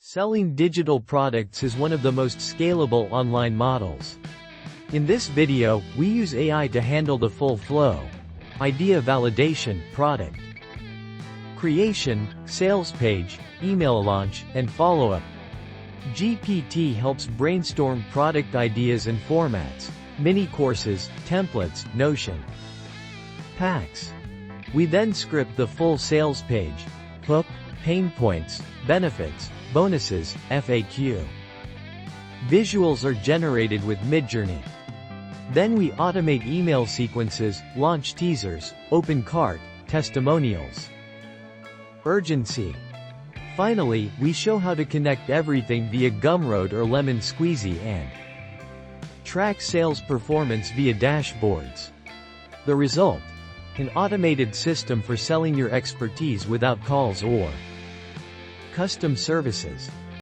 Selling digital products is one of the most scalable online models. In this video, we use AI to handle the full flow. Idea validation, product creation, sales page, email launch, and follow-up. GPT helps brainstorm product ideas and formats, mini courses, templates, Notion, packs. We then script the full sales page, hook, pain points, benefits, bonuses, FAQ. Visuals are generated with Midjourney. Then we automate email sequences, launch teasers, open cart, testimonials. Urgency. Finally, we show how to connect everything via Gumroad or Lemon Squeezy and track sales performance via dashboards. The result? An automated system for selling your expertise without calls or custom services.